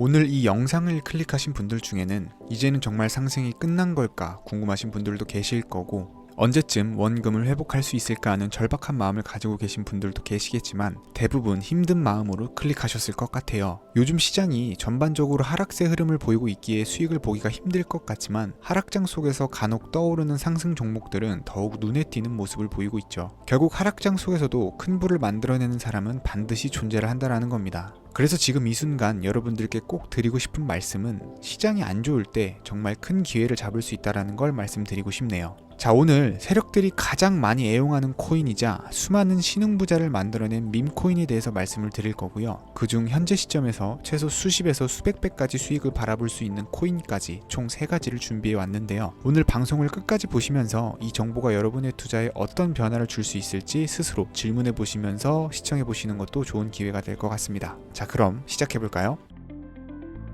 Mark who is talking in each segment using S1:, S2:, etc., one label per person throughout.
S1: 오늘 이 영상을 클릭하신 분들 중에는 이제는 정말 상승이 끝난 걸까 궁금하신 분들도 계실 거고, 언제쯤 원금을 회복할 수 있을까 하는 절박한 마음을 가지고 계신 분들도 계시겠지만 대부분 힘든 마음으로 클릭하셨을 것 같아요. 요즘 시장이 전반적으로 하락세 흐름을 보이고 있기에 수익을 보기가 힘들 것 같지만 하락장 속에서 간혹 떠오르는 상승 종목들은 더욱 눈에 띄는 모습을 보이고 있죠. 결국 하락장 속에서도 큰 부를 만들어내는 사람은 반드시 존재를 한다는 겁니다. 그래서 지금 이 순간 여러분들께 꼭 드리고 싶은 말씀은 시장이 안 좋을 때 정말 큰 기회를 잡을 수 있다는 걸 말씀드리고 싶네요. 자, 오늘 세력들이 가장 많이 애용하는 코인이자 수많은 신흥부자를 만들어낸 밈코인에 대해서 말씀을 드릴 거고요. 그중 현재 시점에서 최소 수십에서 수백 배까지 수익을 바라볼 수 있는 코인까지 총 3가지를 준비해 왔는데요. 오늘 방송을 끝까지 보시면서 이 정보가 여러분의 투자에 어떤 변화를 줄 수 있을지 스스로 질문해 보시면서 시청해 보시는 것도 좋은 기회가 될 것 같습니다. 자, 그럼 시작해 볼까요?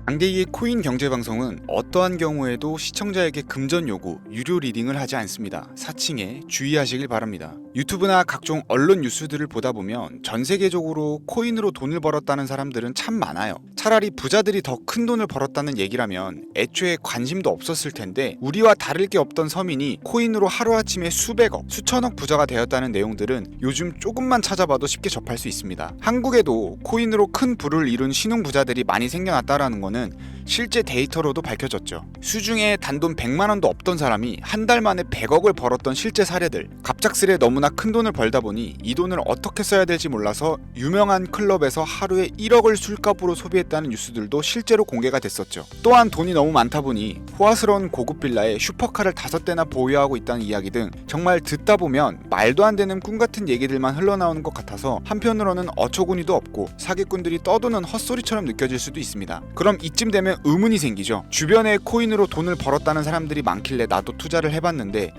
S2: 장대기의 코인 경제 방송은 어떠한 경우에도 시청자에게 금전 요구, 유료 리딩을 하지 않습니다. 사칭에 주의하시길 바랍니다. 유튜브나 각종 언론 뉴스들을 보다 보면 전 세계적으로 코인으로 돈을 벌었다는 사람들은 참 많아요. 차라리 부자들이 더 큰 돈을 벌었다는 얘기라면 애초에 관심도 없었을 텐데, 우리와 다를 게 없던 서민이 코인으로 하루아침에 수백억, 수천억 부자가 되었다는 내용들은 요즘 조금만 찾아봐도 쉽게 접할 수 있습니다. 한국에도 코인으로 큰 부를 이룬 신흥 부자들이 많이 생겨났다라는 거는 실제 데이터로도 밝혀졌죠. 수중에 단돈 100만 원도 없던 사람이 한 달 만에 100억을 벌었던 실제 사례들. 갑작스레 너무나 큰 돈을 벌다 보니 이 돈을 어떻게 써야 될지 몰라서 유명한 클럽에서 하루에 1억을 술값으로 소비했다는 뉴스들도 실제로 공개가 됐었죠. 또한 돈이 너무 많다 보니 호화스러운 고급 빌라에 슈퍼카를 5대나 보유하고 있다는 이야기 등 정말 듣다 보면 말도 안 되는 꿈 같은 얘기들만 흘러나오는 것 같아서 한편으로는 어처구니도 없고 사기꾼들이 떠도는 헛소리처럼 느껴질 수도 있습니다. 그럼 이쯤 되면 의문이 생기죠. 주변에 코인으로 돈을 벌었다는 사람들이 많길래 나도 투자를 해봤는데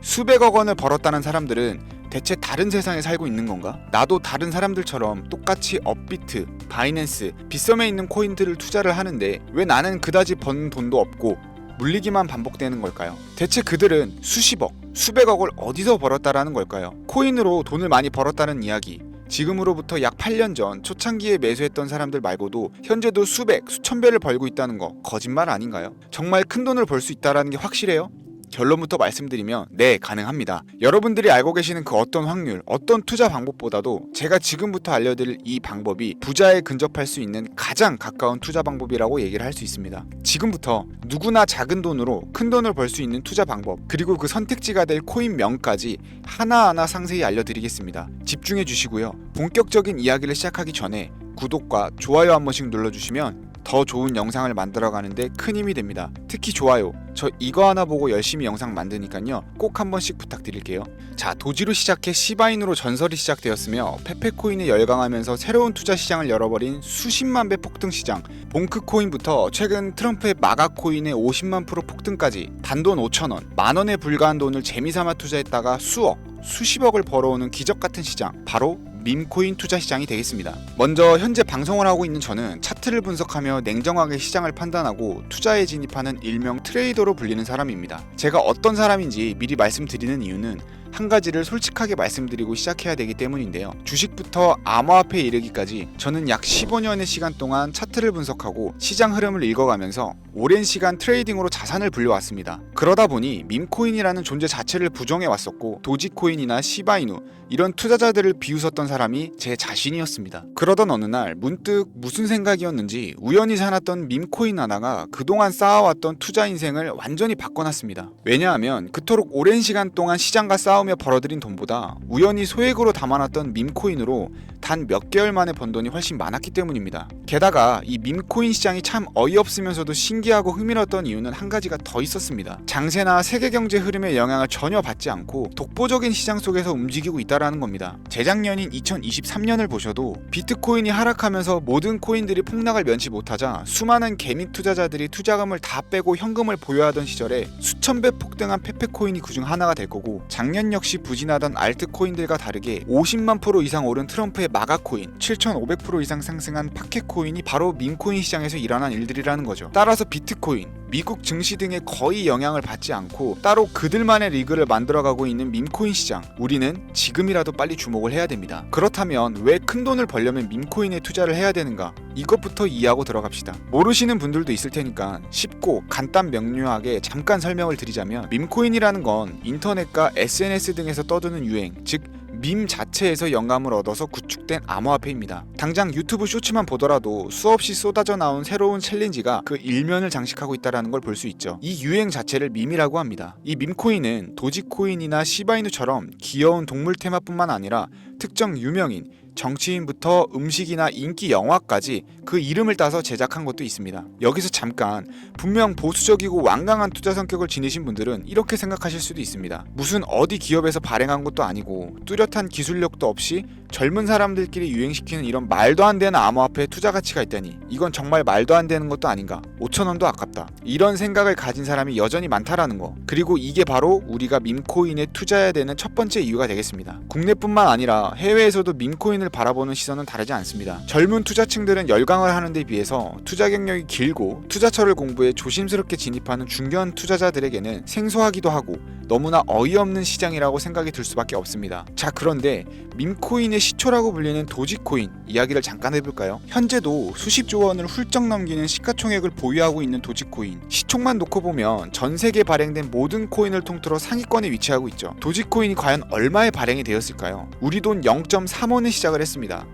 S2: 수백억 원을 벌었다는 사람들은 대체 다른 세상에 살고 있는 건가? 나도 다른 사람들처럼 똑같이 업비트, 바이낸스, 빗썸에 있는 코인들을 투자를 하는데 왜 나는 그다지 번 돈도 없고 물리기만 반복되는 걸까요? 대체 그들은 수십억, 수백억을 어디서 벌었다라는 걸까요? 코인으로 돈을 많이 벌었다는 이야기, 지금으로부터 약 8년 전 초창기에 매수했던 사람들 말고도 현재도 수백, 수천 배를 벌고 있다는 거 거짓말 아닌가요? 정말 큰 돈을 벌 수 있다는 게 확실해요? 결론부터 말씀드리면 네, 가능합니다. 여러분들이 알고 계시는 그 어떤 확률, 어떤 투자 방법보다도 제가 지금부터 알려드릴 이 방법이 부자에 근접할 수 있는 가장 가까운 투자 방법이라고 얘기를 할 수 있습니다. 지금부터 누구나 작은 돈으로 큰 돈을 벌 수 있는 투자 방법, 그리고 그 선택지가 될 코인명까지 하나하나 상세히 알려드리겠습니다. 집중해 주시고요. 본격적인 이야기를 시작하기 전에 구독과 좋아요 한 번씩 눌러주시면 더 좋은 영상을 만들어가는데 큰 힘이 됩니다. 특히 좋아요, 저 이거 하나 보고 열심히 영상 만드니까요, 꼭 한 번씩 부탁드릴게요. 자, 도지로 시작해 시바인으로 전설이 시작되었으며 페페코인에 열광하면서 새로운 투자 시장을 열어버린 수십만 배 폭등 시장 봉크코인부터 최근 트럼프의 마가코인의 50만 프로 폭등까지 단돈 5,000원, 만원에 불과한 돈을 재미삼아 투자했다가 수억, 수십억을 벌어오는 기적같은 시장, 바로 밈코인 투자 시장이 되겠습니다. 먼저 현재 방송을 하고 있는 저는 차트를 분석하며 냉정하게 시장을 판단하고 투자에 진입하는 일명 트레이더로 불리는 사람입니다. 제가 어떤 사람인지 미리 말씀드리는 이유는 한 가지를 솔직하게 말씀드리고 시작해야 되기 때문인데요. 주식부터 암호화폐에 이르기까지 저는 약 15년의 시간 동안 차트를 분석하고 시장 흐름을 읽어가면서 오랜 시간 트레이딩으로 자산을 불려왔습니다. 그러다 보니 밈코인이라는 존재 자체를 부정해 왔었고 도지코인이나 시바이누 이런 투자자들을 비웃었던 사람이 제 자신이었습니다. 그러던 어느 날 문득 무슨 생각이었는지 우연히 사놨던 밈코인 하나가 그동안 쌓아왔던 투자 인생을 완전히 바꿔놨습니다. 왜냐하면 그토록 오랜 시간 동안 시장과 싸우며 벌어들인 돈보다 우연히 소액으로 담아놨던 밈코인으로 단 몇 개월 만에 번 돈이 훨씬 많았기 때문입니다. 게다가 이 밈코인 시장이 참 어이없으면서도 신기하고 흥미로웠던 이유는 한 가지가 더 있었습니다. 장세나 세계 경제 흐름의 영향을 전혀 받지 않고 독보적인 시장 속에서 움직이고 있다라는 겁니다. 재작년인 2023년을 보셔도 비트코인이 하락하면서 모든 코인들이 폭락을 면치 못하자 수많은 개미 투자자들이 투자금을 다 빼고 현금을 보유하던 시절에 수천 배 폭등한 페페코인이 그중 하나가 될 거고, 작년 역시 부진하던 알트코인들과 다르게 50만 프로 이상 오른 트럼프의 마가코인, 7,500% 이상 상승한 파켓코인이 바로 밈코인 시장에서 일어난 일들이라는 거죠. 따라서 비트코인, 미국 증시 등에 거의 영향을 받지 않고 따로 그들만의 리그를 만들어가고 있는 밈코인 시장, 우리는 지금이라도 빨리 주목을 해야 됩니다. 그렇다면 왜 큰돈을 벌려면 밈코인에 투자를 해야 되는가? 이것부터 이해하고 들어갑시다. 모르시는 분들도 있을 테니까 쉽고 간단 명료하게 잠깐 설명을 드리자면, 밈코인이라는 건 인터넷과 SNS 등에서 떠드는 유행, 즉 밈 자체에서 영감을 얻어서 구축된 암호화폐입니다. 당장 유튜브 쇼츠만 보더라도 수없이 쏟아져 나온 새로운 챌린지가 그 일면을 장식하고 있다는 걸 볼 수 있죠. 이 유행 자체를 밈이라고 합니다. 이 밈코인은 도지코인이나 시바이누처럼 귀여운 동물 테마뿐만 아니라 특정 유명인, 정치인부터 음식이나 인기 영화까지 그 이름을 따서 제작한 것도 있습니다. 여기서 잠깐, 분명 보수적이고 완강한 투자 성격을 지니신 분들은 이렇게 생각하실 수도 있습니다. 무슨 어디 기업에서 발행한 것도 아니고 뚜렷한 기술력도 없이 젊은 사람들끼리 유행시키는 이런 말도 안 되는 암호화폐에 투자 가치가 있다니, 이건 정말 말도 안 되는 것도 아닌가, 5,000원도 아깝다, 이런 생각을 가진 사람이 여전히 많다라는 거. 그리고 이게 바로 우리가 밈코인에 투자해야 되는 첫 번째 이유가 되겠습니다. 국내뿐만 아니라 해외에서도 밈코인을 바라보는 시선은 다르지 않습니다. 젊은 투자층들은 열광을 하는 데 비해서 투자 경력이 길고 투자처를 공부해 조심스럽게 진입하는 중견 투자자들에게는 생소하기도 하고 너무나 어이없는 시장이라고 생각이 들 수밖에 없습니다. 자, 그런데 밈코인의 시초라고 불리는 도지코인 이야기를 잠깐 해볼까요? 현재도 수십조 원을 훌쩍 넘기는 시가총액을 보유하고 있는 도지코인, 시총만 놓고 보면 전 세계에 발행된 모든 코인을 통틀어 상위권에 위치하고 있죠. 도지코인이 과연 얼마에 발행이 되었을까요? 우리 돈 0.3원에 시작을 했습니다.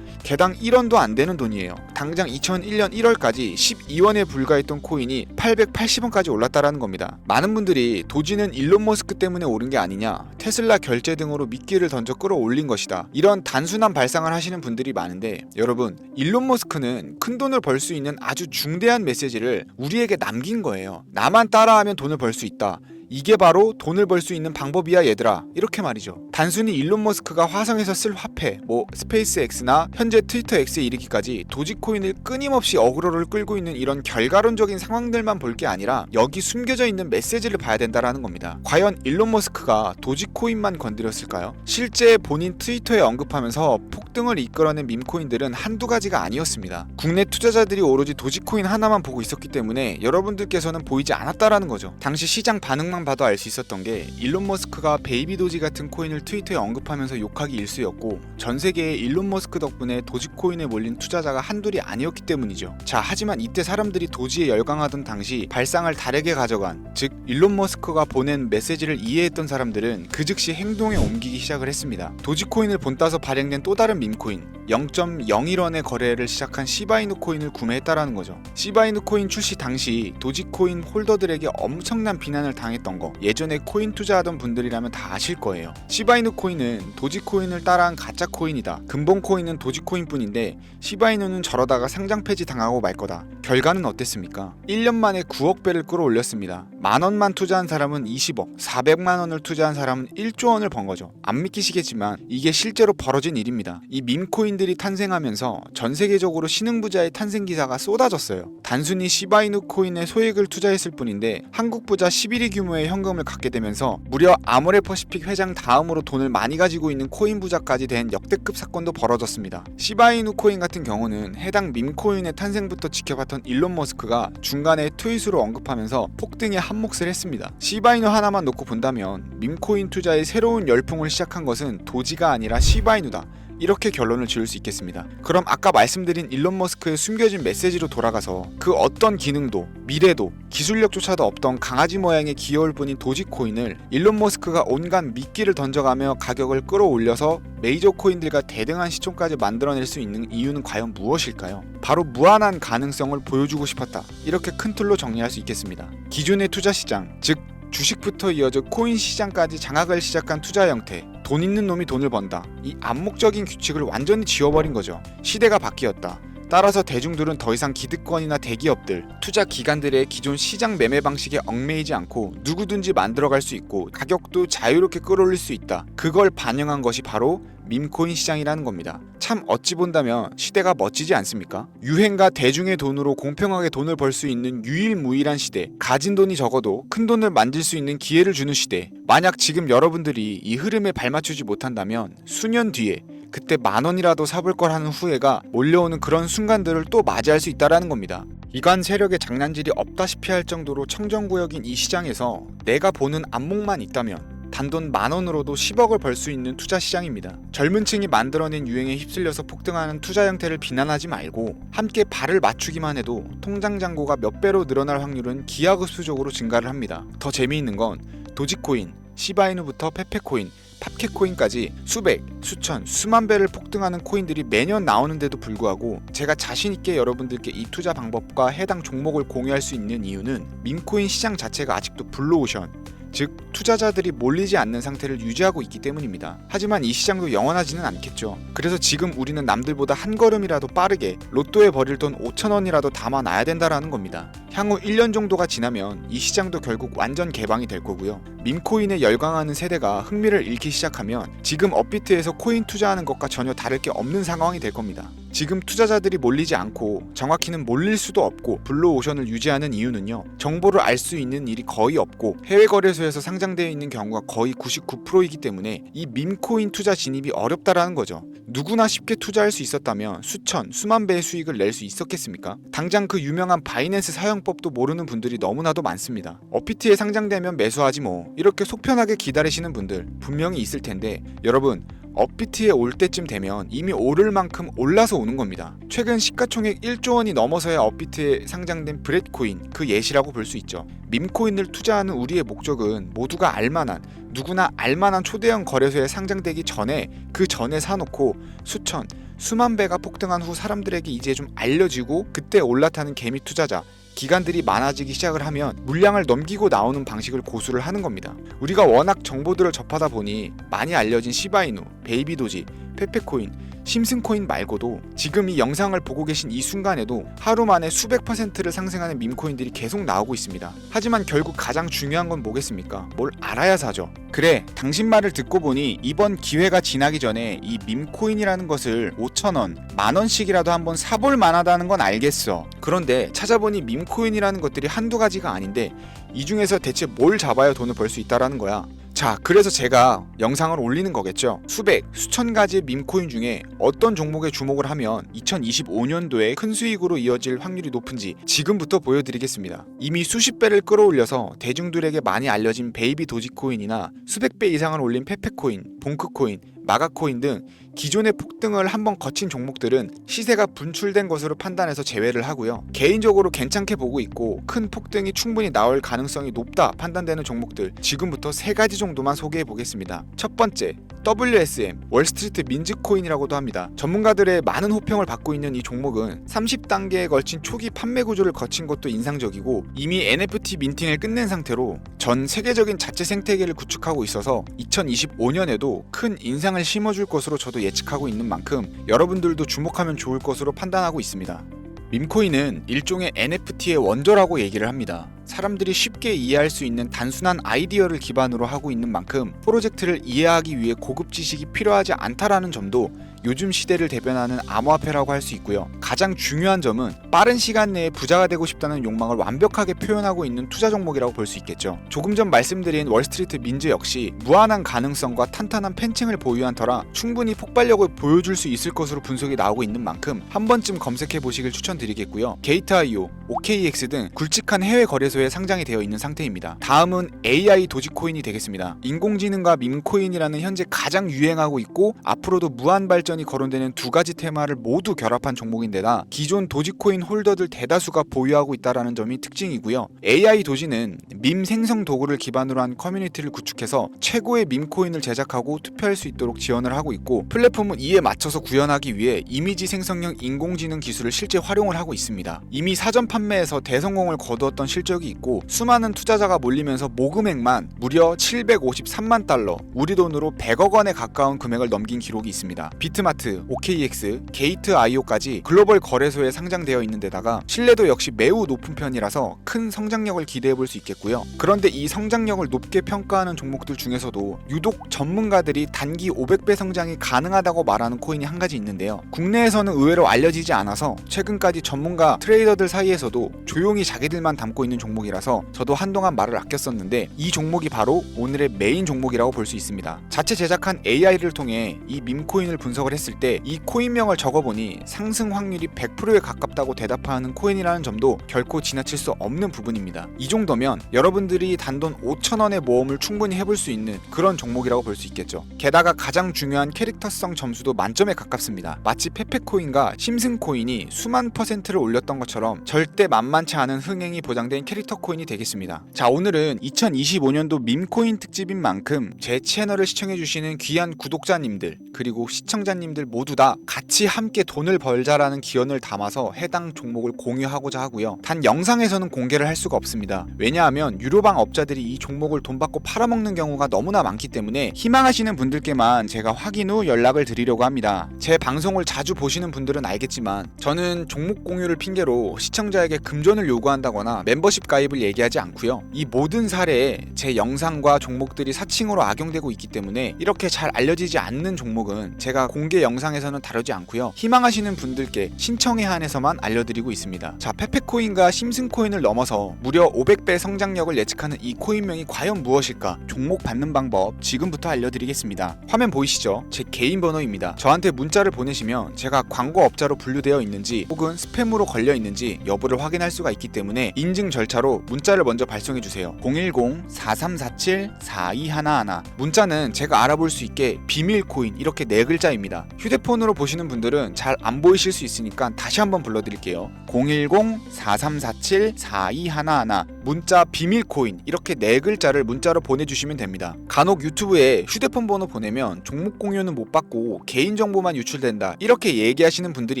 S2: 개당 1원도 안 되는 돈이에요. 당장 2001년 1월까지 12원에 불과했던 코인이 880원까지 올랐다라는 겁니다. 많은 분들이 도지는 일론 머스크 때문에 오른 게 아니냐, 테슬라 결제 등으로 미끼를 던져 끌어올린 것이다, 이런 단순한 발상을 하시는 분들이 많은데, 여러분, 일론 머스크는 큰돈을 벌 수 있는 아주 중대한 메시지를 우리에게 남긴 거예요. 나만 따라하면 돈을 벌 수 있다, 이게 바로 돈을 벌 수 있는 방법이야 얘들아, 이렇게 말이죠. 단순히 일론 머스크가 화성에서 쓸 화폐, 스페이스 X나 현재 트위터 X에 이르기까지 도지코인을 끊임없이 어그로를 끌고 있는 이런 결과론적인 상황들만 볼 게 아니라 여기 숨겨져 있는 메시지를 봐야 된다라는 겁니다. 과연 일론 머스크가 도지코인만 건드렸을까요? 실제 본인 트위터에 언급하면서 폭등을 이끌어낸 밈코인들은 한두 가지가 아니었습니다. 국내 투자자들이 오로지 도지코인 하나만 보고 있었기 때문에 여러분들께서는 보이지 않았다라는 거죠. 당시 시장 반응만 봐도 알 수 있었던 게, 일론 머스크가 베이비 도지 같은 코인을 트위터에 언급하면서 욕하기 일쑤였고, 전 세계에 일론 머스크 덕분에 도지코인에 몰린 투자자가 한둘이 아니었기 때문이죠. 자, 하지만 이때 사람들이 도지에 열광하던 당시 발상을 다르게 가져간, 즉 일론 머스크가 보낸 메시지를 이해했던 사람들은 그 즉시 행동에 옮기기 시작을 했습니다. 도지코인을 본따서 발행된 또 다른 밈코인, 0.01원의 거래를 시작한 시바이누 코인을 구매했다라는 거죠. 시바이누 코인 출시 당시 도지코인 홀더들에게 엄청난 비난을 당했던 거, 예전에 코인 투자하던 분들이라면 다 아실 거예요. 시바이누 코인은 도지코인을 따라한 가짜 코인이다, 근본 코인은 도지코인 뿐인데 시바이누는 저러다가 상장 폐지 당하고 말 거다. 결과는 어땠습니까? 1년 만에 9억 배를 끌어올렸습니다. 만원만 투자한 사람은 20억, 400만원을 투자한 사람은 1조 원을 번 거죠. 안 믿기시겠지만 이게 실제로 벌어진 일입니다. 이 밈코인들이 탄생하면서 전 세계적으로 신흥부자의 탄생 기사가 쏟아졌어요. 단순히 시바이누 코인에 소액을 투자했을 뿐인데 한국 부자 11위 규모의 현금을 갖게 되면서 무려 아모레퍼시픽 회장 다음으로 돈을 많이 가지고 있는 코인 부자까지 된 역대급 사건도 벌어졌습니다. 시바이누 코인 같은 경우는 해당 밈코인의 탄생부터 지켜봤던 일론 머스크가 중간에 트윗으로 언급하면서 폭등에 한몫을 했습니다. 시바이누 하나만 놓고 본다면 밈코인 투자의 새로운 열풍을 시작한 것은 도지가 아니라 시바이누다, 이렇게 결론을 지을 수 있겠습니다. 그럼 아까 말씀드린 일론 머스크의 숨겨진 메시지로 돌아가서 그 어떤 기능도 미래도 기술력조차도 없던 강아지 모양의 귀여울 뿐인 도지코인을 일론 머스크가 온갖 미끼를 던져가며 가격을 끌어올려서 메이저 코인들과 대등한 시총까지 만들어낼 수 있는 이유는 과연 무엇일까요? 바로 무한한 가능성을 보여주고 싶었다, 이렇게 큰 틀로 정리할 수 있겠습니다. 기존의 투자 시장, 즉 주식부터 이어져 코인 시장까지 장악을 시작한 투자 형태, 돈 있는 놈이 돈을 번다, 이 암묵적인 규칙을 완전히 지워버린 거죠. 시대가 바뀌었다. 따라서 대중들은 더 이상 기득권이나 대기업들, 투자 기관들의 기존 시장 매매 방식에 얽매이지 않고 누구든지 만들어갈 수 있고 가격도 자유롭게 끌어올릴 수 있다, 그걸 반영한 것이 바로 밈코인 시장이라는 겁니다. 참 어찌 본다면 시대가 멋지지 않습니까? 유행과 대중의 돈으로 공평하게 돈을 벌 수 있는 유일무이한 시대, 가진 돈이 적어도 큰 돈을 만질 수 있는 기회를 주는 시대. 만약 지금 여러분들이 이 흐름에 발맞추지 못한다면 수년 뒤에 그때 10,000원이라도 사볼 걸 하는 후회가 몰려오는 그런 순간들을 또 맞이할 수 있다라는 겁니다. 이관 세력의 장난질이 없다시피 할 정도로 청정구역인 이 시장에서 내가 보는 안목만 있다면 단돈 10,000원으로도 10억을 벌 수 있는 투자 시장입니다. 젊은 층이 만들어낸 유행에 휩쓸려서 폭등하는 투자 형태를 비난하지 말고 함께 발을 맞추기만 해도 통장 잔고가 몇 배로 늘어날 확률은 기하급수적으로 증가를 합니다. 더 재미있는 건 도지코인, 시바이누부터 페페코인, 팝캣코인까지 수백, 수천, 수만 배를 폭등하는 코인들이 매년 나오는데도 불구하고 제가 자신있게 여러분들께 이 투자 방법과 해당 종목을 공유할 수 있는 이유는 밈코인 시장 자체가 아직도 블루오션, 즉 투자자들이 몰리지 않는 상태를 유지하고 있기 때문입니다. 하지만 이 시장도 영원하지는 않겠죠. 그래서 지금 우리는 남들보다 한 걸음이라도 빠르게 로또에 버릴 돈 5,000원이라도 담아놔야 된다라는 겁니다. 향후 1년 정도가 지나면 이 시장도 결국 완전 개방이 될 거고요. 밈코인에 열광하는 세대가 흥미를 잃기 시작하면 지금 업비트에서 코인 투자하는 것과 전혀 다를 게 없는 상황이 될 겁니다. 지금 투자자들이 몰리지 않고 정확히는 몰릴 수도 없고 블루오션을 유지하는 이유는요. 정보를 알 수 있는 일이 거의 없고 해외 거래소에서 상장되어 있는 경우가 거의 99%이기 때문에 이 밈코인 투자 진입이 어렵다라는 거죠. 누구나 쉽게 투자할 수 있었다면 수천, 수만 배의 수익을 낼 수 있었겠습니까? 당장 그 유명한 바이낸스 사용법도 모르는 분들이 너무나도 많습니다. 업비트에 상장되면 매수하지 뭐 이렇게 속편하게 기다리시는 분들 분명히 있을 텐데 여러분 업비트에 올 때쯤 되면 이미 오를 만큼 올라서 오는 겁니다. 최근 시가총액 1조 원이 넘어서야 업비트에 상장된 브렛코인 그 예시라고 볼 수 있죠. 밈코인을 투자하는 우리의 목적은 모두가 알만한 누구나 알만한 초대형 거래소에 상장되기 전에 그 전에 사놓고 수천, 수만 배가 폭등한 후 사람들에게 이제 좀 알려지고 그때 올라타는 개미 투자자 기관들이 많아지기 시작을 하면 물량을 넘기고 나오는 방식을 고수를 하는 겁니다. 우리가 워낙 정보들을 접하다 보니 많이 알려진 시바이누, 베이비도지, 페페코인, 심슨코인 말고도 지금 이 영상을 보고 계신 이 순간에도 하루 만에 수백 %를 상승하는 밈코인들이 계속 나오고 있습니다. 하지만 결국 가장 중요한 건 뭐겠습니까? 뭘 알아야 사죠. 그래, 당신 말을 듣고 보니 이번 기회가 지나기 전에 이 밈코인이라는 것을 5,000원, 10,000원씩이라도 한번 사볼 만하다는 건 알겠어. 그런데 찾아보니 밈코인이라는 것들이 한두 가지가 아닌데 이 중에서 대체 뭘 잡아야 돈을 벌 수 있다라는 거야. 자, 그래서 제가 영상을 올리는 거겠죠. 수백, 수천 가지의 밈코인 중에 어떤 종목에 주목을 하면 2025년도에 큰 수익으로 이어질 확률이 높은지 지금부터 보여드리겠습니다. 이미 수십 배를 끌어올려서 대중들에게 많이 알려진 베이비 도지코인이나 수백 배 이상을 올린 페페코인, 봉크코인, 마가코인 등 기존의 폭등을 한번 거친 종목들은 시세가 분출된 것으로 판단해서 제외를 하고요. 개인적으로 괜찮게 보고 있고 큰 폭등이 충분히 나올 가능성이 높다 판단되는 종목들 지금부터 3가지 정도만 소개해 보겠습니다. 첫 번째, WSM, 월스트리트 민즈코인이라고도 합니다. 전문가들의 많은 호평을 받고 있는 이 종목은 30단계에 걸친 초기 판매 구조를 거친 것도 인상적이고 이미 NFT 민팅을 끝낸 상태로 전 세계적인 자체 생태계를 구축하고 있어서 2025년에도 큰 인상을 심어줄 것으로 저도 예측하고 있는 만큼 여러분들도 주목하면 좋을 것으로 판단하고 있습니다. 밈코인은 일종의 NFT의 원조라고 얘기를 합니다. 사람들이 쉽게 이해할 수 있는 단순한 아이디어를 기반으로 하고 있는 만큼 프로젝트를 이해하기 위해 고급 지식이 필요하지 않다라는 점도 요즘 시대를 대변하는 암호화폐라고 할 수 있고요. 가장 중요한 점은 빠른 시간 내에 부자가 되고 싶다는 욕망을 완벽하게 표현하고 있는 투자 종목이라고 볼 수 있겠죠. 조금 전 말씀드린 월스트리트 민즈 역시 무한한 가능성과 탄탄한 팬층을 보유한 터라 충분히 폭발력을 보여줄 수 있을 것으로 분석이 나오고 있는 만큼 한 번쯤 검색해 보시길 추천드리겠고요. 게이트.io, OKX 등 굵직한 해외 거래소에 상장이 되어 있는 상태입니다. 다음은 AI 도지코인이 되겠습니다. 인공지능과 밈코인이라는 현재 가장 유행하고 있고 앞으로도 무한 발전이 거론되는 두 가지 테마를 모두 결합한 종목인데다 기존 도지코인 홀더들 대다수가 보유하고 있다는 점이 특징이고요. AI 도지는 밈 생성 도구를 기반으로 한 커뮤니티를 구축해서 최고의 밈코인을 제작하고 투표할 수 있도록 지원을 하고 있고 플랫폼은 이에 맞춰서 구현하기 위해 이미지 생성형 인공지능 기술을 실제 활용을 하고 있습니다. 이미 사전 판매에서 대성공을 거두었던 실적이 있고 수많은 투자자가 몰리면서 모금액만 무려 753만 달러, 우리 돈으로 100억 원에 가까운 금액을 넘긴 기록이 있습니다. 비트마트, OKX, 게이트.io까지 글로벌 거래소에 상장되어 있는 데다가 신뢰도 역시 매우 높은 편이라서 큰 성장력을 기대해 볼 수 있겠고요. 그런데 이 성장력을 높게 평가하는 종목들 중에서도 유독 전문가들이 단기 500배 성장이 가능하다고 말하는 코인이 한 가지 있는데요. 국내에서는 의외로 알려지지 않아서 최근까지 전문가 트레이더들 사이에서도 조용히 자기들만 담고 있는 종목 종목이라서 저도 한동안 말을 아꼈었는데 이 종목이 바로 오늘의 메인 종목이라고 볼 수 있습니다. 자체 제작한 AI를 통해 이 밈코인을 분석을 했을 때 이 코인명을 적어보니 상승 확률이 100%에 가깝다고 대답하는 코인이라는 점도 결코 지나칠 수 없는 부분입니다. 이 정도면 여러분들이 단돈 5,000원의 모험을 충분히 해볼 수 있는 그런 종목이라고 볼 수 있겠죠. 게다가 가장 중요한 캐릭터성 점수도 만점에 가깝습니다. 마치 페페코인과 심슨코인이 수만 %를 올렸던 것처럼 절대 만만치 않은 흥행이 보장된 캐릭터 코인이 되겠습니다. 자, 오늘은 2025년도 밈코인 특집인 만큼 제 채널을 시청해주시는 귀한 구독자님들 그리고 시청자님들 모두 다 같이 함께 돈을 벌자라는 기원을 담아서 해당 종목을 공유하고자 하고요. 단 영상에서는 공개를 할 수가 없습니다. 왜냐하면 유료방 업자들이 이 종목을 돈 받고 팔아먹는 경우가 너무나 많기 때문에 희망하시는 분들께만 제가 확인 후 연락을 드리려고 합니다. 제 방송을 자주 보시는 분들은 알겠지만 저는 종목 공유를 핑계로 시청자에게 금전을 요구한다거나 멤버십 가입을 얘기하지 않고요. 이 모든 사례에 제 영상과 종목들이 사칭으로 악용되고 있기 때문에 이렇게 잘 알려지지 않는 종목은 제가 공개 영상에서는 다루지 않고요. 희망하시는 분들께 신청에 한해서만 알려드리고 있습니다. 자, 페페코인과 심슨코인을 넘어서 무려 500배 성장력을 예측하는 이 코인명이 과연 무엇일까? 종목 받는 방법 지금부터 알려드리겠습니다. 화면 보이시죠? 제 개인 번호입니다. 저한테 문자를 보내시면 제가 광고업자로 분류되어 있는지 혹은 스팸으로 걸려 있는지 여부를 확인할 수가 있기 때문에 인증 절차로 문자를 먼저 발송해주세요. 010-4347-4211 문자는 제가 알아볼 수 있게 비밀코인 이렇게 4글자입니다. 휴대폰으로 보시는 분들은 잘 안 보이실 수 있으니까 다시 한번 불러드릴게요. 010-4347-4211 문자 비밀코인 이렇게 4글자를 문자로 보내주시면 됩니다. 간혹 유튜브에 휴대폰 번호 보내면 종목 공유는 못 받고 개인정보만 유출된다 이렇게 얘기하시는 분들이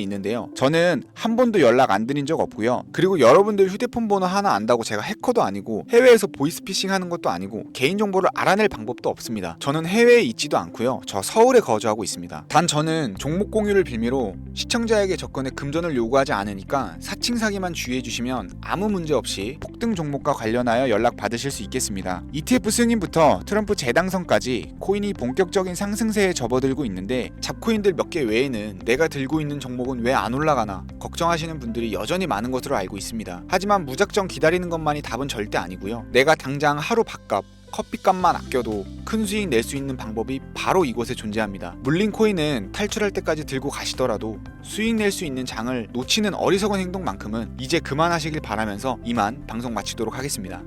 S2: 있는데요. 저는 한 번도 연락 안 드린 적 없고요. 그리고 여러분들 휴대폰 번호 하나 안다고 제가 해커도 아니고 해외에서 보이스피싱 하는 것도 아니고 개인정보를 알아낼 방법도 없습니다. 저는 해외에 있지도 않고요. 저 서울에 거주하고 있습니다. 단 저는 종목 공유를 빌미로 시청자에게 접근에 금전을 요구하지 않으니까 사칭 사기만 주의해 주시면 아무 문제 없이 폭등 종목과 관련하여 연락 받으실 수 있겠습니다. ETF 승인부터 트럼프 재당선까지 코인이 본격적인 상승세에 접어들고 있는데 잡코인들 몇 개 외에는 내가 들고 있는 종목은 왜 안 올라가나 걱정하시는 분들이 여전히 많은 것으로 알고 있습니다. 하지만 무작정 기다리는 것만이 답은 절대 아니고요. 내가 당장 하루 밥값 커피값만 아껴도 큰 수익 낼 수 있는 방법이 바로 이곳에 존재합니다. 물린 코인은 탈출할 때까지 들고 가시더라도 수익 낼 수 있는 장을 놓치는 어리석은 행동만큼은 이제 그만하시길 바라면서 이만 방송 마치도록 하겠습니다.